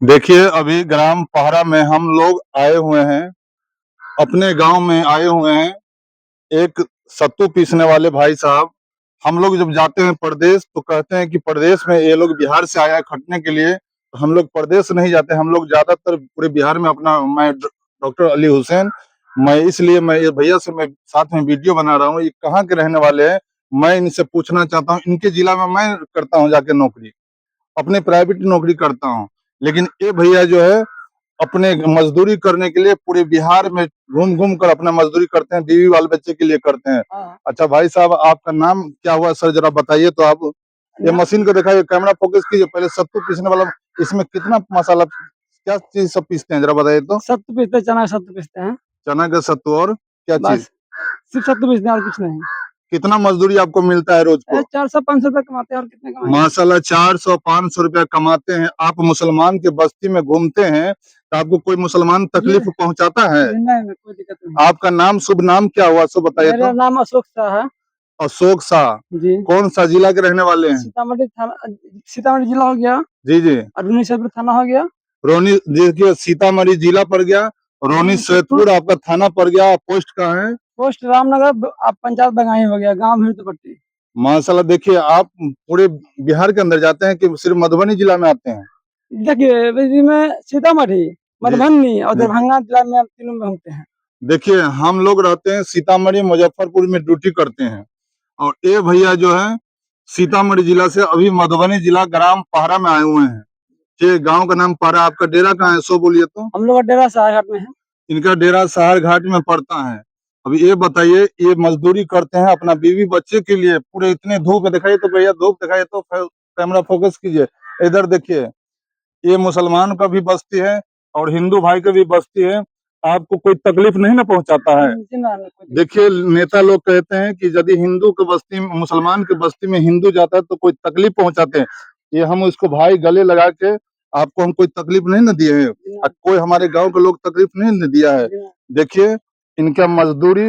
देखिए, अभी ग्राम पहरा में हम लोग आए हुए हैं, अपने गांव में आए हुए हैं। एक सत्तू पीसने वाले भाई साहब, हम लोग जब जाते हैं प्रदेश तो कहते हैं कि प्रदेश में ये लोग बिहार से आया है खटने के लिए। तो हम लोग प्रदेश नहीं जाते, हम लोग ज्यादातर पूरे बिहार में अपना मैं डॉक्टर अली हुसैन, मैं इसलिए मैं ये भैया से मैं साथ में वीडियो बना रहा हूँ। ये कहाँ के रहने वाले हैं, मैं इनसे पूछना चाहता हूँ। इनके जिला में मैं करता हूँ जाके नौकरी, अपने प्राइवेट नौकरी करता हूँ, लेकिन ये भैया जो है अपने मजदूरी करने के लिए पूरे बिहार में घूम घूम कर अपना मजदूरी करते हैं, बीवी बाल बच्चे के लिए करते हैं। अच्छा भाई साहब, आपका नाम क्या हुआ सर, जरा बताइए। तो आप ये मशीन को दिखाइए, कैमरा फोकस कीजिए। पहले सत्तू पीसने वाला, इसमें कितना मसाला, क्या चीज सब पीसते हैं, जरा बताइए तो। सत्तू पीसते हैं, चना सत्तू पीसते हैं। चना का सत्तू और क्या चीज? बस सिर्फ सत्तू पीसते हैं और कुछ नहीं। कितना मजदूरी आपको मिलता है रोज को? 400-500 रुपए कमाते हैं, और कितने कमाएंगे। माशाल्लाह, 400-500 रुपया कमाते हैं। आप मुसलमान के बस्ती में घूमते हैं तो आपको कोई मुसलमान तकलीफ पहुंचाता है? नहीं, कोई दिक्कत नहीं। आपका नाम, शुभ नाम क्या हुआ, सो बताइए मेरा तो। नाम अशोक शाह है अशोक शाह। जी। कौन सा जिला के रहने वाले हैं? सीतामढ़ी थाना, सीतामढ़ी जिला हो गया। जी जी। और रुन्नीसैदपुर थाना हो गया। रोनी, देखिए सीतामढ़ी जिला पड़ गया, रोनी सैदपुर आपका थाना पड़ गया। पोस्ट कहाँ है? पोस्ट रामनगर, आप पंचायत बंगाई हो गया, गांव भीड़पट्टी। माशाल्लाह, देखिए आप पूरे बिहार के अंदर जाते हैं कि सिर्फ मधुबनी जिला में आते हैं? देखिए में सीतामढ़ी, जी मधुबनी और जी। दरभंगा जिला में हम तीनों में होते हैं। देखिए हम लोग रहते हैं सीतामढ़ी, मुजफ्फरपुर में ड्यूटी करते हैं, और ये भैया जो है सीतामढ़ी जिला से अभी मधुबनी जिला ग्राम पहरा में आए हुए हैं। ये गांव का नाम पहरा। आपका डेरा कहाँ है, सो बोलिए तो। हम लोग का डेरा सहारघाट में है। इनका डेरा सहार घाट में पड़ता है। अभी ये बताइए, ये मजदूरी करते हैं अपना बीवी बच्चे के लिए, पूरे इतने धूप में, दिखाइए तो भैया, धूप दिखाइए तो, कैमरा फोकस कीजिए। इधर देखिए, ये मुसलमान का भी बस्ती है और हिंदू भाई का भी बस्ती है। आपको कोई तकलीफ नहीं ना पहुंचाता है? देखिए, नेता लोग कहते हैं कि यदि हिंदू के बस्ती में, मुसलमान के बस्ती में हिंदू जाता है तो कोई तकलीफ पहुंचाते हैं। ये हम उसको भाई गले लगा के, आपको हम कोई तकलीफ नहीं ना दिए हैं, और कोई हमारे गांव के लोग तकलीफ नहीं ना दिया है। देखिए, इनका मजदूरी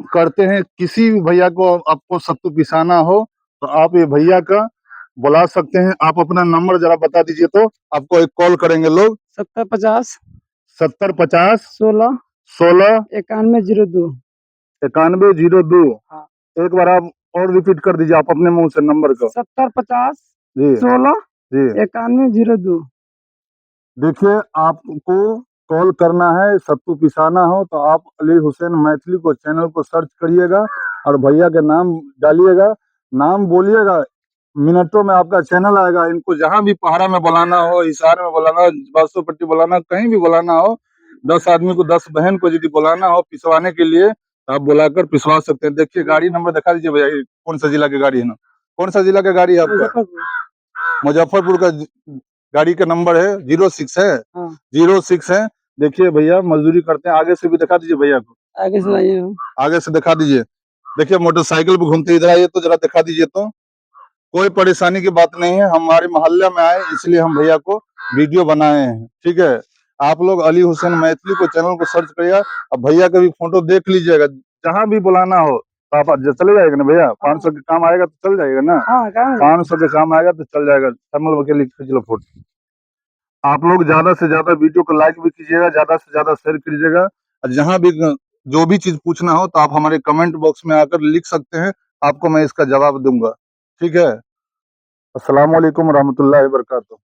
करते हैं। किसी भी भैया को आपको सत्तू पिसाना हो तो आप ये भैया का बुला सकते हैं। आप अपना नंबर जरा बता दीजिए तो आपको एक कॉल करेंगे लोग। 7050 7050 16 16 9102। 9102। हाँ। एक बार आप और रिपीट कर दीजिए आप अपने मुंह से नंबर को। 7050 जी 16 जी। 9102। देखिए, आपको कॉल करना है, सत्तू पिसाना हो तो आप अली हुसैन मैथिली को, चैनल को सर्च करिएगा और भैया के नाम डालिएगा, नाम बोलिएगा, मिनटों में आपका चैनल आएगा। इनको जहां भी पहाड़ा में बुलाना हो, हिसार में बुलाना हो, बासोपट्टी बुलाना, कहीं भी बुलाना हो, 10 आदमी को, 10 बहन को यदि बुलाना हो पिसवाने के लिए, तो आप बुलाकर पिसवा सकते हैं। देखिए, गाड़ी नंबर दिखा दीजिए भैया, ये कौन सा जिला की गाड़ी है ना, कौन सा जिला की गाड़ी है आपका? मुजफ्फरपुर का गाड़ी का नंबर है, 06 है। 06 है। देखिए भैया मजदूरी करते हैं। आगे से भी दिखा दीजिए भैया को, आगे सुनाइए। आगे से दिखा दीजिए। देखिए मोटरसाइकिल पे घूमते, इधर आइए तो जरा दिखा दीजिए तो। कोई परेशानी की बात नहीं है, हमारे मोहल्ले में आए इसलिए हम भैया को वीडियो बनाए हैं, ठीक है। आप लोग अली हुसैन मैथिली को, चैनल को सर्च करिएगा, अब भैया का भी फोटो देख लीजिएगा। जहां भी बुलाना हो तो आप चले जाएगा ना भैया, 500 के काम आएगा तो चल जाएगा ना। 500 के काम आएगा तो चल जाएगा। कमल के लिए खींच लो फोटो। आप लोग ज्यादा से ज्यादा वीडियो को लाइक भी कीजिएगा, ज्यादा से ज्यादा शेयर कीजिएगा, और जहां भी जो भी चीज पूछना हो तो आप हमारे कमेंट बॉक्स में आकर लिख सकते हैं, आपको मैं इसका जवाब दूंगा, ठीक है। अस्सलाम वालेकुम रहमतुल्लाहि व बरकातहू।